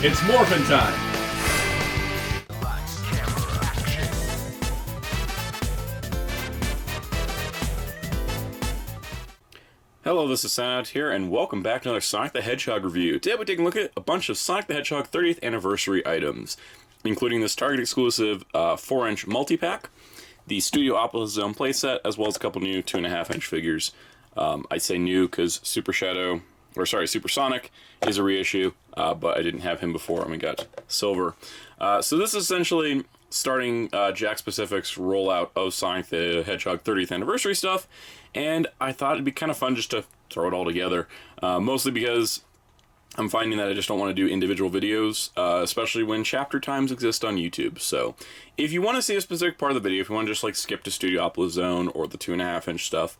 It's morphin' time! Hello, this is Soundout here, and welcome back to another Sonic the Hedgehog review. Today we're taking a look at a bunch of Sonic the Hedgehog 30th anniversary items, including this Target exclusive 4-inch multi-pack, the Studiopolis Zone playset, as well as a couple new 2.5-inch figures. I'd say new because Super Sonic is a reissue, but I didn't have him before and we got Silver. So this is essentially starting Jakks Pacific's rollout of Sonic the Hedgehog 30th anniversary stuff, and I thought it'd be kind of fun just to throw it all together, mostly because I'm finding that I just don't want to do individual videos, especially when chapter times exist on YouTube. So if you want to see a specific part of the video, if you want to just like skip to Studiopolis Zone or the 2.5-inch stuff,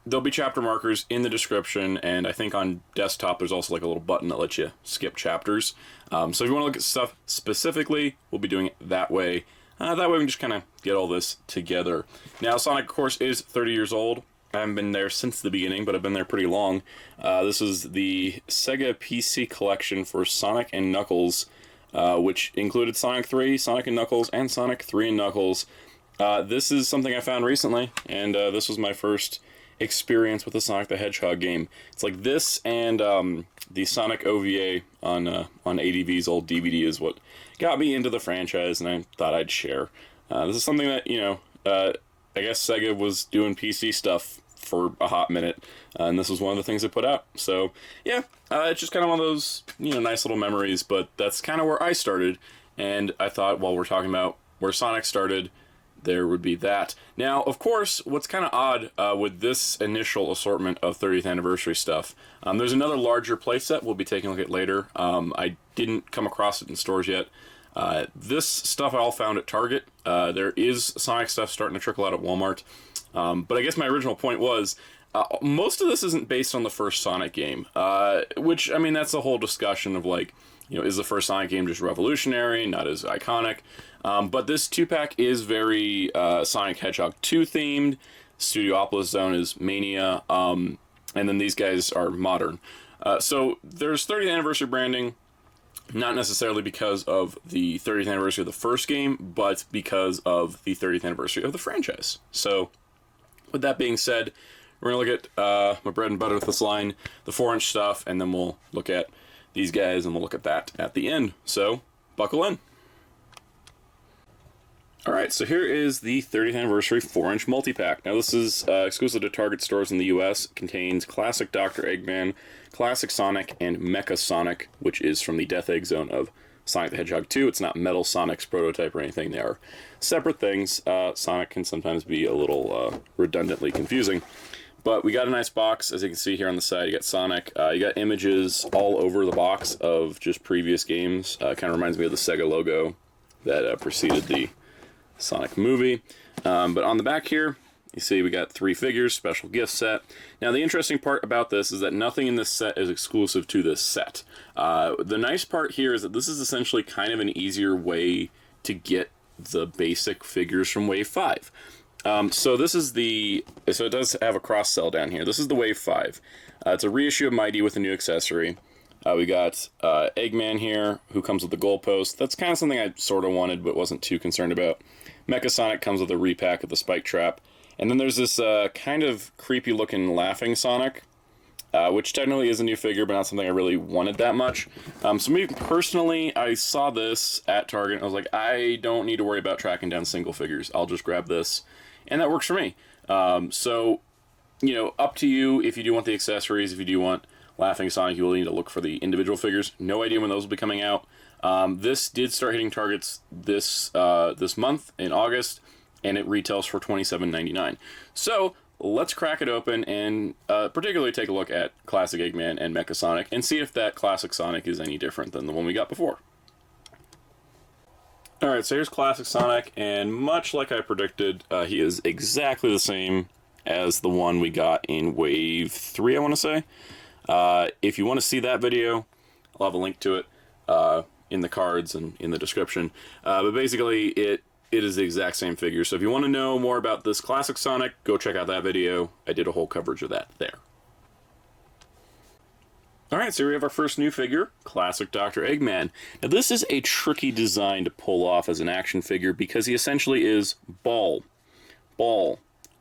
there'll be chapter markers in the description, and I think on desktop there's also like a little button that lets you skip chapters. So if you want to look at stuff specifically, we'll be doing it that way. That way we can just kind of get all this together. Now, Sonic, of course, is 30 years old. I haven't been there since the beginning, but I've been there pretty long. This is the SEGA PC collection for Sonic and Knuckles, which included Sonic 3, Sonic and Knuckles, and Sonic 3 and Knuckles. This is something I found recently, and this was my first experience with the Sonic the Hedgehog game. It's like this and the Sonic OVA on ADV's old DVD is what got me into the franchise, and I thought I'd share. This is something that, you know, I guess SEGA was doing PC stuff for a hot minute, and this was one of the things they put out. So yeah, it's just kind of one of those, you know, nice little memories, but that's kind of where I started, and I thought while we're talking about where Sonic started, there would be that. Now, of course, what's kind of odd with this initial assortment of 30th anniversary stuff, there's another larger playset we'll be taking a look at later. I didn't come across it in stores yet. This stuff I all found at Target. There is Sonic stuff starting to trickle out at Walmart. But I guess my original point was, most of this isn't based on the first Sonic game, which, I mean, that's a whole discussion of, like, you know, is the first Sonic game just revolutionary, not as iconic? But this 2-pack is very Sonic Hedgehog 2 themed. Studiopolis Zone is Mania, and then these guys are modern. So there's 30th anniversary branding, not necessarily because of the 30th anniversary of the first game, but because of the 30th anniversary of the franchise. So with that being said, we're going to look at my bread and butter with this line, the 4-inch stuff, and then we'll look at these guys, and we'll look at that at the end. So buckle in. Alright, so here is the 30th anniversary 4-inch multi-pack. Now this is exclusive to Target stores in the US. It contains classic Dr. Eggman, classic Sonic, and Mecha Sonic, which is from the Death Egg Zone of Sonic the Hedgehog 2. It's not Metal Sonic's prototype or anything. They are separate things. Sonic can sometimes be a little redundantly confusing. But we got a nice box, as you can see here on the side. You got Sonic. You got images all over the box of just previous games. Kind of reminds me of the SEGA logo that preceded the Sonic movie. But on the back here, you see we got 3 figures, special gift set. Now the interesting part about this is that nothing in this set is exclusive to this set. The nice part here is that this is essentially kind of an easier way to get the basic figures from Wave 5. So this is so it does have a cross sell down here. This is the Wave 5. It's a reissue of Mighty with a new accessory. We got Eggman here, who comes with the goalpost. That's kind of something I sort of wanted, but wasn't too concerned about. Mecha Sonic comes with a repack of the Spike Trap. And then there's this kind of creepy-looking Laughing Sonic, which technically is a new figure, but not something I really wanted that much. So me, personally, I saw this at Target, and I was like, I don't need to worry about tracking down single figures. I'll just grab this. And that works for me. So, you know, up to you if you do want the accessories, if you do want Laughing Sonic, you will need to look for the individual figures. No idea when those will be coming out. This did start hitting Targets this month in August, and it retails for $27.99. So let's crack it open and particularly take a look at classic Eggman and Mecha Sonic and see if that classic Sonic is any different than the one we got before. Alright, so here's classic Sonic, and much like I predicted, he is exactly the same as the one we got in Wave 3, I want to say. If you want to see that video, I'll have a link to it in the cards and in the description. But basically, it is the exact same figure. So if you want to know more about this classic Sonic, go check out that video. I did a whole coverage of that there. Alright, so we have our first new figure, Classic Dr. Eggman. Now this is a tricky design to pull off as an action figure because he essentially is ball,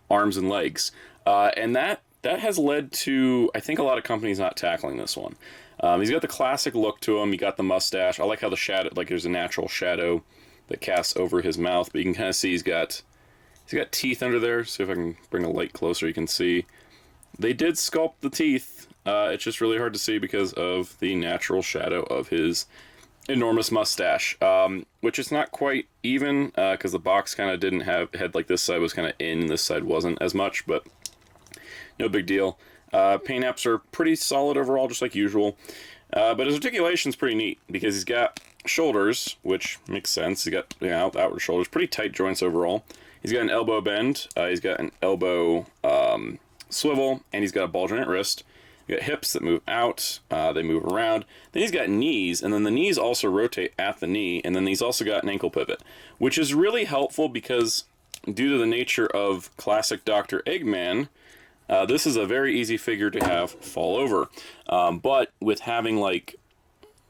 arms and legs. And that has led to, I think, a lot of companies not tackling this one. He's got the classic look to him, he got the mustache. I like how the shadow, like there's a natural shadow that casts over his mouth, but you can kind of see he's got teeth under there. See if I can bring the light closer, you can see. They did sculpt the teeth. It's just really hard to see because of the natural shadow of his enormous mustache, which is not quite even because the box kind of didn't have head, like this side was kind of in and this side wasn't as much, but no big deal. Paint apps are pretty solid overall, just like usual, but his articulation's pretty neat because he's got shoulders, which makes sense. He's got, you know, outward shoulders, pretty tight joints overall. He's got an elbow bend, he's got an elbow swivel, and he's got a ball joint wrist. You got hips that move out, they move around. Then he's got knees, and then the knees also rotate at the knee, and then he's also got an ankle pivot, which is really helpful because due to the nature of classic Dr. Eggman, this is a very easy figure to have fall over. But with having, like,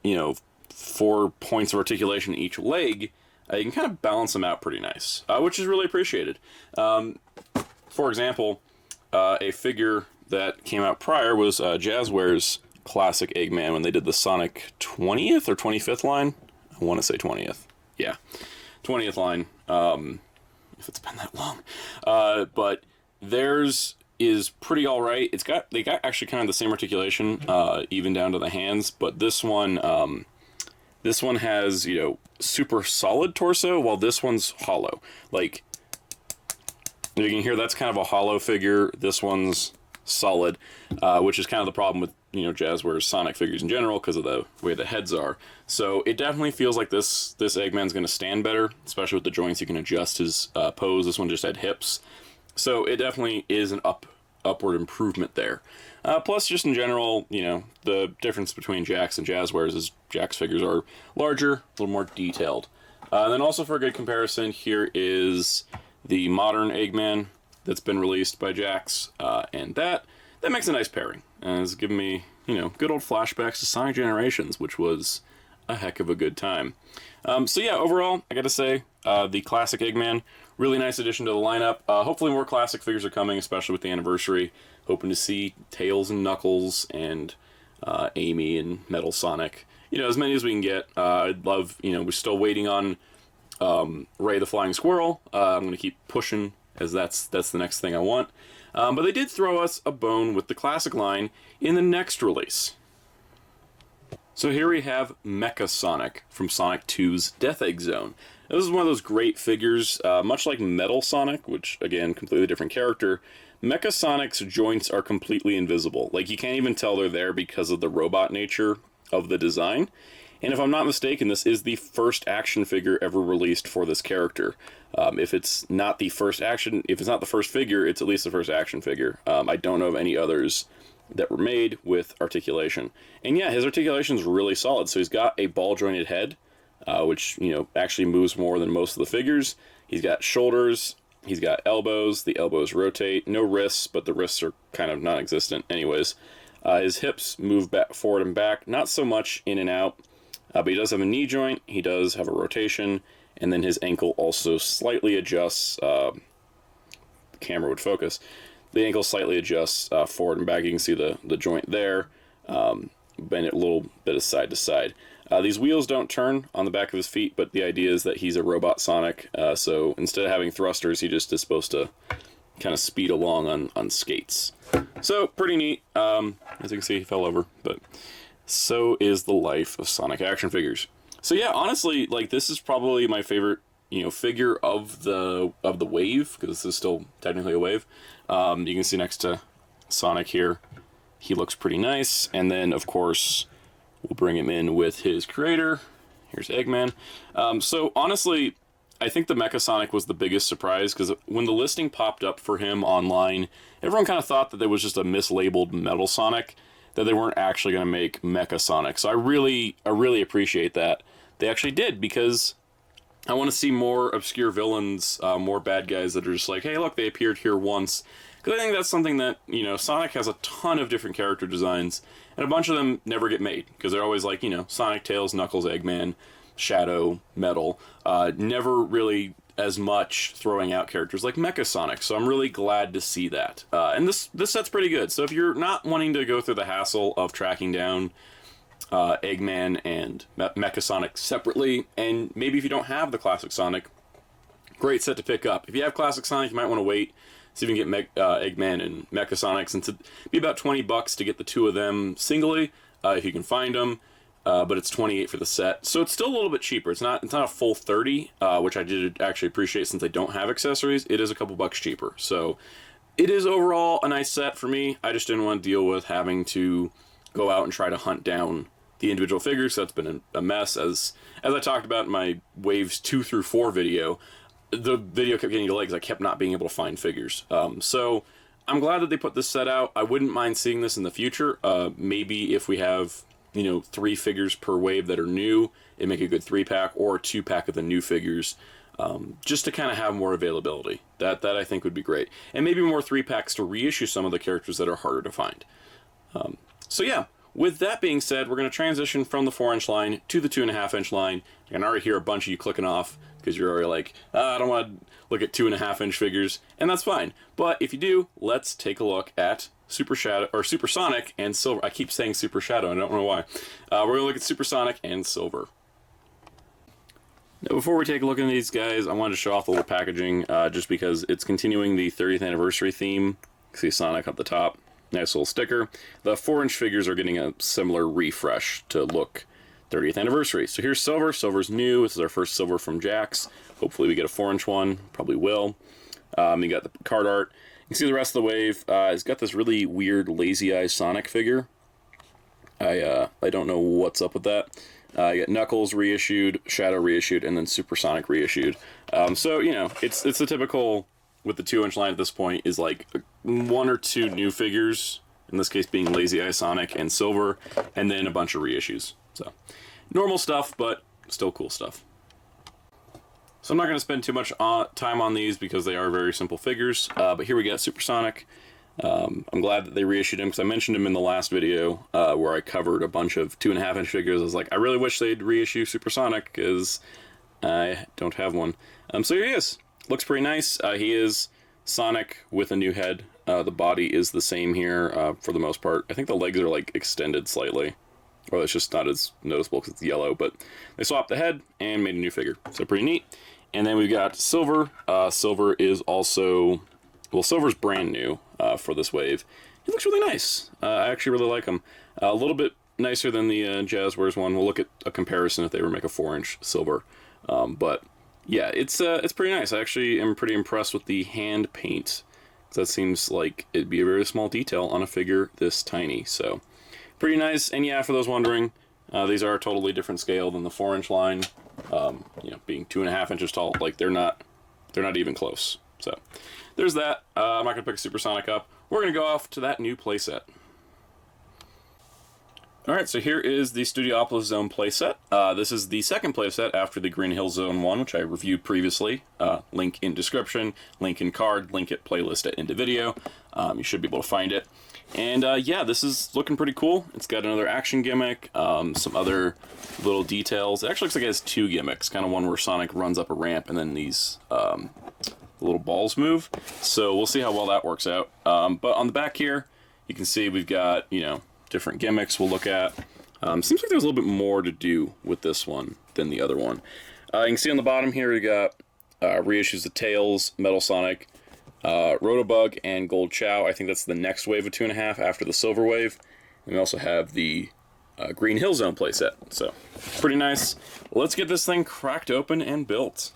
you know, 4 points of articulation in each leg, you can kind of balance them out pretty nice, which is really appreciated. For example, a figure that came out prior was Jazzware's classic Eggman when they did the Sonic 20th or 25th line. I want to say 20th. Yeah, 20th line, if it's been that long. But theirs is pretty alright. They got actually kind of the same articulation, even down to the hands, but this one has, you know, super solid torso, while this one's hollow. Like, you can hear that's kind of a hollow figure. This one's solid, which is kind of the problem with, you know, Jazzware's Sonic figures in general because of the way the heads are. So it definitely feels like this Eggman's going to stand better, especially with the joints. You can adjust his pose. This one just had hips, so it definitely is an upward improvement there. Plus, just in general, you know, the difference between Jakks and Jazzwares is Jakks figures are larger, a little more detailed. And then also for a good comparison, here is the modern Eggman that's been released by Jakks, and that makes a nice pairing, and it's given me, you know, good old flashbacks to Sonic Generations, which was a heck of a good time. So yeah, overall, I gotta say, the classic Eggman, really nice addition to the lineup. Hopefully more classic figures are coming, especially with the anniversary. Hoping to see Tails and Knuckles and Amy and Metal Sonic. You know, as many as we can get. I'd love, you know, we're still waiting on Ray the Flying Squirrel. I'm going to keep pushing, as that's the next thing I want. But they did throw us a bone with the classic line in the next release. So here we have Mecha Sonic from Sonic 2's Death Egg Zone. This is one of those great figures, much like Metal Sonic, which, again, completely different character. Mecha Sonic's joints are completely invisible. Like, you can't even tell they're there because of the robot nature of the design. And if I'm not mistaken, this is the first action figure ever released for this character. If it's not the first figure, it's at least the first action figure. I don't know of any others that were made with articulation. And yeah, his articulation's really solid. So he's got a ball-jointed head, which, you know, actually moves more than most of the figures. He's got shoulders, he's got elbows, the elbows rotate, no wrists, but the wrists are kind of non-existent anyways. His hips move back, forward and back, not so much in and out, but he does have a knee joint, he does have a rotation, and then his ankle also slightly adjusts, the camera would focus, the ankle slightly adjusts forward and back. You can see the joint there, bend it a little bit of side to side. These wheels don't turn on the back of his feet, but the idea is that he's a robot Sonic, so instead of having thrusters, he just is supposed to kind of speed along on skates. So, pretty neat. As you can see, he fell over, but so is the life of Sonic action figures. So yeah, honestly, like, this is probably my favorite, you know, figure of the wave, because this is still technically a wave. You can see next to Sonic here, he looks pretty nice, and then, of course, we'll bring him in with his creator. Here's Eggman. So, honestly, I think the Mecha Sonic was the biggest surprise, because when the listing popped up for him online, everyone kind of thought that there was just a mislabeled Metal Sonic, that they weren't actually going to make Mecha Sonic. So I really appreciate that they actually did, because I want to see more obscure villains, more bad guys that are just like, hey, look, they appeared here once, Because I think that's something that, Sonic has a ton of different character designs, and a bunch of them never get made, because they're always like, Sonic, Tails, Knuckles, Eggman, Shadow, Metal, never really as much throwing out characters like Mecha Sonic, so I'm really glad to see that. And this set's pretty good, so if you're not wanting to go through the hassle of tracking down Eggman and Mecha Sonic separately, and maybe if you don't have the classic Sonic, great set to pick up. If you have classic Sonic, you might want to wait, see if you can get Eggman and Mecha Sonic, since it'd be about $20 to get the two of them singly, if you can find them. But it's $28 for the set, so it's still a little bit cheaper. It's not a full $30, which I did actually appreciate since I don't have accessories. It is a couple bucks cheaper, so it is overall a nice set for me. I just didn't want to deal with having to go out and try to hunt down the individual figures. So that's been a mess. As I talked about in my Waves 2 through 4 video, the video kept getting delayed because I kept not being able to find figures. So I'm glad that they put this set out. I wouldn't mind seeing this in the future. Maybe if we have 3 figures per wave that are new, it'd make a good 3-pack, or a 2-pack of the new figures, just to kind of have more availability. That I think would be great. And maybe more 3-packs to reissue some of the characters that are harder to find. So yeah, with that being said, we're going to transition from the 4-inch line to the 2.5-inch line. I can already hear a bunch of you clicking off, because you're already like, I don't want to look at 2.5-inch figures, and that's fine. But if you do, let's take a look at Super Sonic and Silver. I keep saying Super Shadow, I don't know why. We're going to look at Super Sonic and Silver. Now, before we take a look at these guys, I wanted to show off the little packaging, just because it's continuing the 30th anniversary theme. You see Sonic up the top. Nice little sticker. The 4-inch figures are getting a similar refresh to look 30th anniversary. So here's Silver. Silver's new. This is our first Silver from Jakks. Hopefully we get a 4-inch one. Probably will. You got the card art. You can see the rest of the wave. It's got this really weird lazy eye Sonic figure. I don't know what's up with that. You got Knuckles reissued, Shadow reissued, and then Super Sonic reissued. So it's the typical with the 2-inch line at this point is like 1 or 2 new figures. In this case, being Lazy Eye Sonic and Silver, and then a bunch of reissues. So normal stuff, but still cool stuff. So I'm not going to spend too much time on these because they are very simple figures, but here we got Super Sonic. I'm glad that they reissued him because I mentioned him in the last video where I covered a bunch of 2.5-inch figures. I was like, I really wish they'd reissue Super Sonic because I don't have one. So here he is. Looks pretty nice. He is Sonic with a new head. The body is the same here for the most part. I think the legs are like extended slightly. Or it's just not as noticeable because it's yellow, but they swapped the head and made a new figure. So pretty neat. And then we've got Silver. Silver is also, well, Silver's brand new for this wave. He looks really nice. I actually really like him. A little bit nicer than the Jazzwares one. We'll look at a comparison if they ever make a 4-inch Silver. But yeah, it's pretty nice. I actually am pretty impressed with the hand paint. That seems like it'd be a very small detail on a figure this tiny. So pretty nice. And yeah, for those wondering, these are a totally different scale than the 4-inch line. Being 2.5 inches tall, like they're not even close. So there's that. I'm not gonna pick a Super Sonic up. We're gonna go off to that new playset. Alright, so here is the Studiopolis Zone playset. This is the second playset after the Green Hill Zone 1, which I reviewed previously. Link in description, link in card, link at playlist at end of video. You should be able to find it. And yeah, this is looking pretty cool. It's got another action gimmick, some other little details. It actually looks like it has 2 gimmicks, kind of one where Sonic runs up a ramp and then these little balls move. So we'll see how well that works out. But on the back here, you can see we've got, different gimmicks we'll look at. Seems like there's a little bit more to do with this one than the other one. You can see on the bottom here we got reissues of Tails, Metal Sonic, Rotobug, and Gold Chow. I think that's the next wave of 2.5 after the Silver wave. And we also have the Green Hill Zone playset. So pretty nice. Let's get this thing cracked open and built.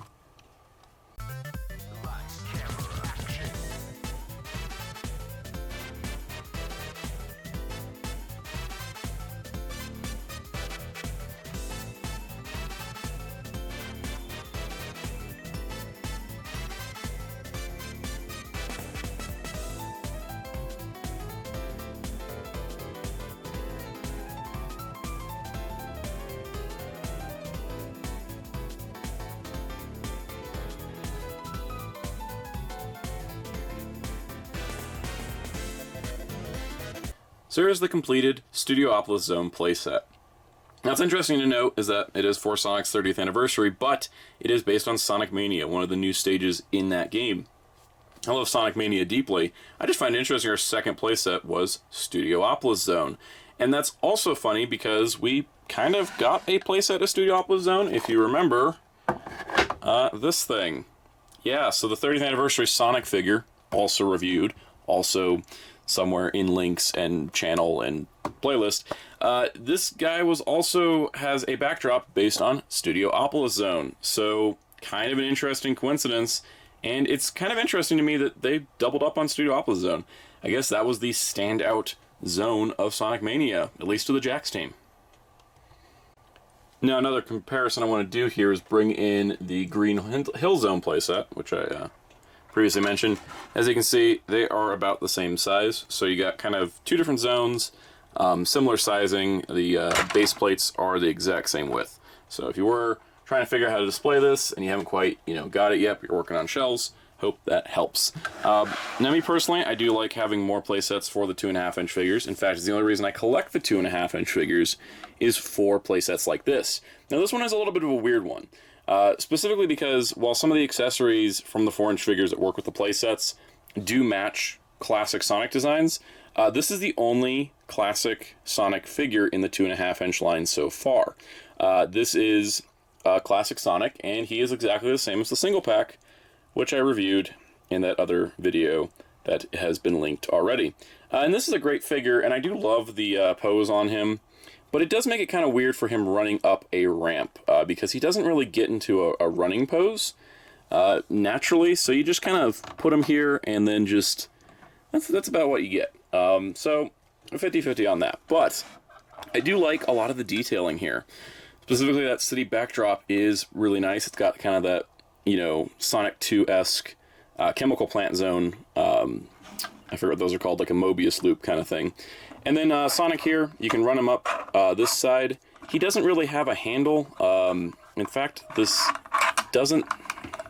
So here's the completed Studiopolis Zone playset. Now, what's interesting to note is that it is for Sonic's 30th anniversary, but it is based on Sonic Mania, one of the new stages in that game. I love Sonic Mania deeply. I just find it interesting our second playset was Studiopolis Zone. And that's also funny because we kind of got a playset of Studiopolis Zone, if you remember, this thing. Yeah, so the 30th anniversary Sonic figure, also reviewed, also somewhere in links and channel and playlist. This guy also has a backdrop based on Studiopolis Zone. So kind of an interesting coincidence, and it's kind of interesting to me that they doubled up on Studiopolis Zone. I guess that was the standout zone of Sonic Mania, at least to the Jakks team. Now, another comparison I want to do here is bring in the Green Hill Zone playset, which I previously mentioned. As you can see, they are about the same size, so you got kind of two different zones, similar sizing. The base plates are the exact same width. So if you were trying to figure out how to display this and you haven't quite, got it yet, but you're working on shelves, hope that helps. Now, me personally, I do like having more playsets for the 2.5-inch figures. In fact, it's the only reason I collect the 2.5-inch figures is for playsets like this. Now, this one is a little bit of a weird one, specifically because while some of the accessories from the 4-inch figures that work with the playsets do match classic Sonic designs, this is the only classic Sonic figure in the 2.5-inch line so far. This is classic Sonic, and he is exactly the same as the single pack, which I reviewed in that other video that has been linked already. And this is a great figure, and I do love the pose on him, but it does make it kind of weird for him running up a ramp, because he doesn't really get into a running pose naturally, so you just kind of put him here, and then just, that's about what you get. So, 50-50 on that. But I do like a lot of the detailing here. Specifically, that city backdrop is really nice. It's got kind of that, Sonic 2-esque chemical plant zone. I forget what those are called, like a Mobius loop kind of thing. And then Sonic here, you can run him up this side. He doesn't really have a handle. In fact, this doesn't,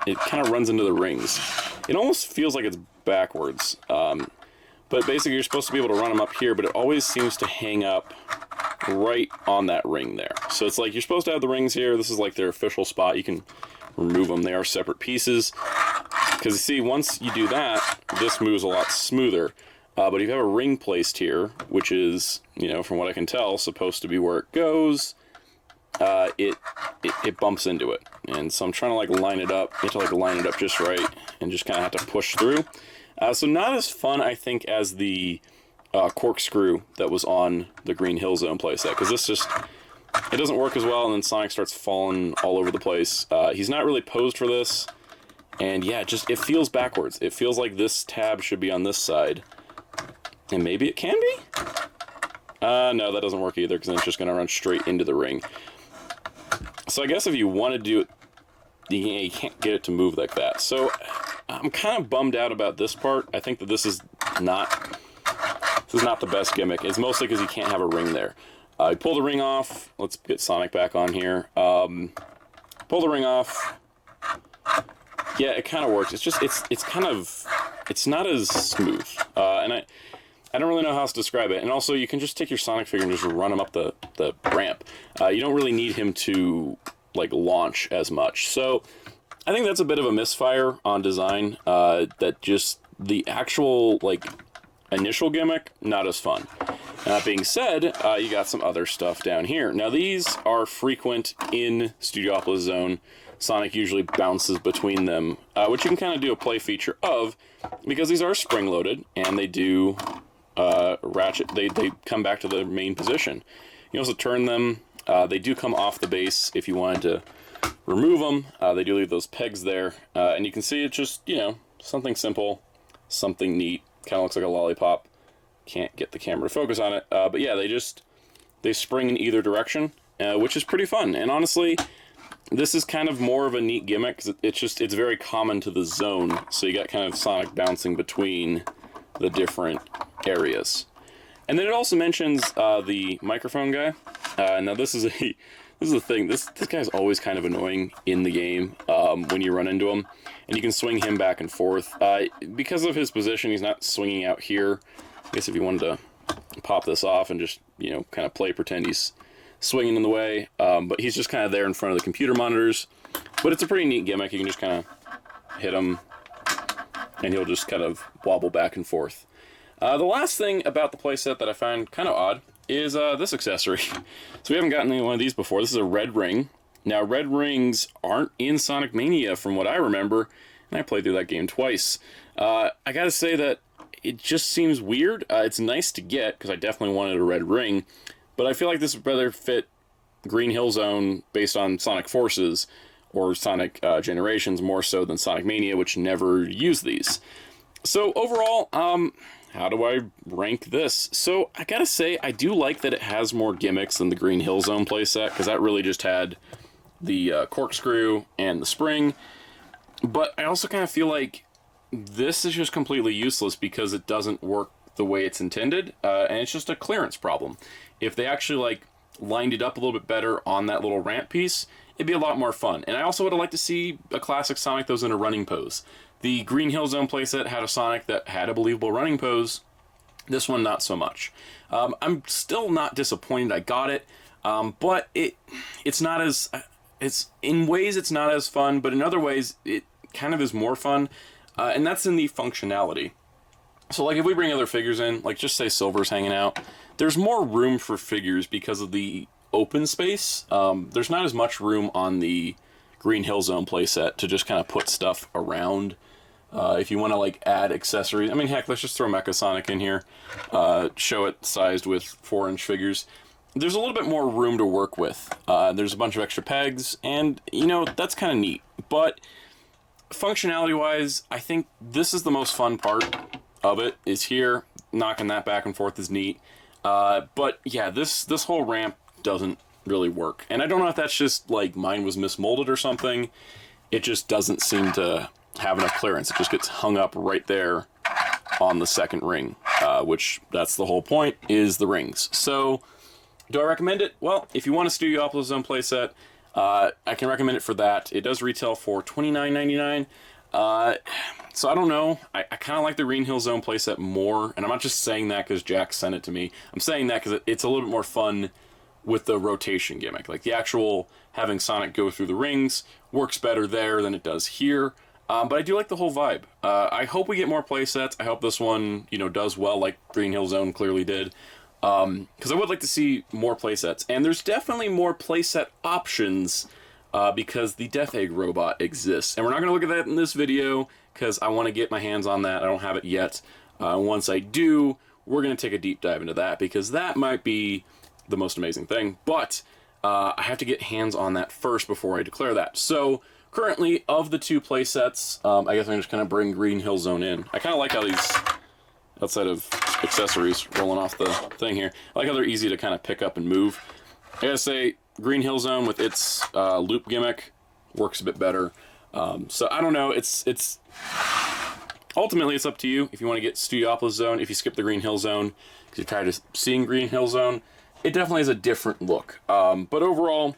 it kind of runs into the rings. It almost feels like it's backwards. But basically, you're supposed to be able to run him up here, but it always seems to hang up right on that ring there. So it's like you're supposed to have the rings here. This is like their official spot. You can remove them. They are separate pieces. Because you see, once you do that, this moves a lot smoother. But if you have a ring placed here, which is, from what I can tell, supposed to be where it goes, it bumps into it. And so I'm trying to like line it up. You have to like line it up just right and just kind of have to push through. So not as fun, I think, as the corkscrew that was on the Green Hill Zone playset, because this just, it doesn't work as well, and then Sonic starts falling all over the place. He's not really posed for this, and yeah, it feels backwards. It feels like this tab should be on this side, and maybe it can be? No, that doesn't work either, because then it's just going to run straight into the ring. So I guess if you want to do it, you can't get it to move like that. So I'm kind of bummed out about this part. I think that this is not the best gimmick. It's mostly because you can't have a ring there. You pull the ring off. Let's get Sonic back on here. Pull the ring off. Yeah, it kind of works. It's just, it's not as smooth. And I don't really know how else to describe it. And also, you can just take your Sonic figure and just run him up the ramp. You don't really need him to like launch as much. So I think that's a bit of a misfire on design. That just the actual like initial gimmick, not as fun. That being said, you got some other stuff down here. Now these are frequent in Studiopolis Zone. Sonic usually bounces between them, which you can kind of do a play feature of, because these are spring-loaded and they do ratchet. They come back to the main position. You also turn them. They do come off the base if you wanted to remove them. They do leave those pegs there, and you can see it's just, something simple, something neat. Kind of looks like a lollipop. Can't get the camera to focus on it, but yeah, they spring in either direction, which is pretty fun. And honestly, this is kind of more of a neat gimmick, because it's very common to the zone. So you got kind of Sonic bouncing between the different areas. And then it also mentions the microphone guy. Now this is the thing. This guy's always kind of annoying in the game when you run into him, and you can swing him back and forth. Because of his position, he's not swinging out here. I guess if you wanted to pop this off and just, you know, kind of pretend he's swinging in the way. But he's just kind of there in front of the computer monitors. But it's a pretty neat gimmick. You can just kind of hit him, and he'll just kind of wobble back and forth. The last thing about the playset that I find kind of odd is this accessory. So we haven't gotten any one of these before. This is a red ring. Now, red rings aren't in Sonic Mania from what I remember, and I played through that game twice. I gotta say that it just seems weird. It's nice to get, because I definitely wanted a red ring, but I feel like this would better fit Green Hill Zone based on Sonic Forces, or Sonic Generations, more so than Sonic Mania, which never used these. So overall, how do I rank this? So I gotta say, I do like that it has more gimmicks than the Green Hill Zone playset, because that really just had the corkscrew and the spring. But I also kind of feel like this is just completely useless because it doesn't work the way it's intended, and it's just a clearance problem. If they actually like lined it up a little bit better on that little ramp piece, it'd be a lot more fun. And I also would have liked to see a classic Sonic that was in a running pose. The Green Hill Zone playset had a Sonic that had a believable running pose. This one, not so much. I'm still not disappointed I got it, but it's not as... in ways it's not as fun, but in other ways it kind of is more fun, and that's in the functionality. So like if we bring other figures in, like just say Silver's hanging out, there's more room for figures because of the open space. There's not as much room on the Green Hill Zone playset to just kind of put stuff around. If you want to like add accessories, I mean, heck, let's just throw Mecha Sonic in here, show it sized with 4-inch figures. There's a little bit more room to work with. There's a bunch of extra pegs, and, you know, that's kind of neat. But functionality-wise, I think this is the most fun part of it, is here. Knocking that back and forth is neat. But, yeah, this whole ramp doesn't really work. And I don't know if that's just, like, mine was mismolded or something. It just doesn't seem to have enough clearance. It just gets hung up right there on the second ring, which that's the whole point, is the rings. So... do I recommend it? Well, if you want a Studiopolis Zone playset, I can recommend it for that. It does retail for $29.99. So I don't know. I kind of like the Green Hill Zone playset more, and I'm not just saying that because Jakks sent it to me. I'm saying that because it's a little bit more fun with the rotation gimmick. Like the actual having Sonic go through the rings works better there than it does here. But I do like the whole vibe. I hope we get more playsets. I hope this one, you know, does well like Green Hill Zone clearly did. Because I would like to see more playsets, and there's definitely more playset options because the Death Egg robot exists, and we're not going to look at that in this video because I want to get my hands on that. I don't have it yet. Once I do, we're going to take a deep dive into that because that might be the most amazing thing, but I have to get hands on that first before I declare that. So currently, of the two playsets, I guess I'm just going to bring Green Hill Zone in. I kind of like how these... outside of accessories rolling off the thing here, I like how they're easy to kind of pick up and move. I gotta say, Green Hill Zone with its loop gimmick works a bit better. So I don't know, it's ultimately it's up to you if you want to get Studiopolis Zone, if you skip the Green Hill Zone, because you're tired of seeing Green Hill Zone. It definitely has a different look. But overall,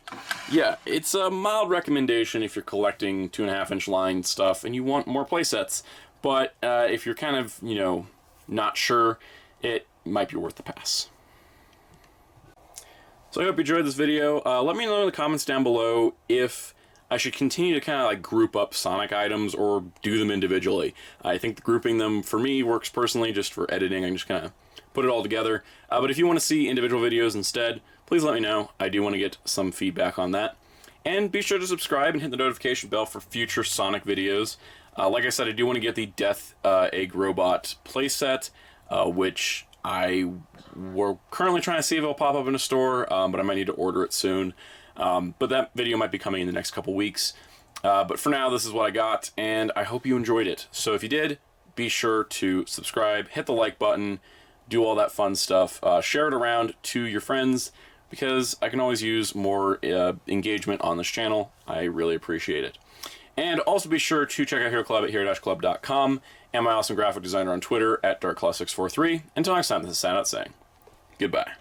yeah, it's a mild recommendation if you're collecting 2.5-inch line stuff and you want more playsets. But if you're kind of, you know, not sure, it might be worth the pass. So I hope you enjoyed this video. Let me know in the comments down below if I should continue to kind of like group up Sonic items or do them individually. I think grouping them for me works personally, just for editing. I can just kind of put it all together. But if you want to see individual videos instead, please let me know. I do want to get some feedback on that. And be sure to subscribe and hit the notification bell for future Sonic videos. Like I said, I do want to get the Death Egg Robot playset, which we're currently trying to see if it'll pop up in a store, but I might need to order it soon. But that video might be coming in the next couple weeks. But for now, this is what I got, and I hope you enjoyed it. So if you did, be sure to subscribe, hit the like button, do all that fun stuff. Share it around to your friends, because I can always use more engagement on this channel. I really appreciate it. And also be sure to check out Hero Club at hero-club.com and my awesome graphic designer on Twitter at darkclaw643. Until next time, this is Soundout saying goodbye.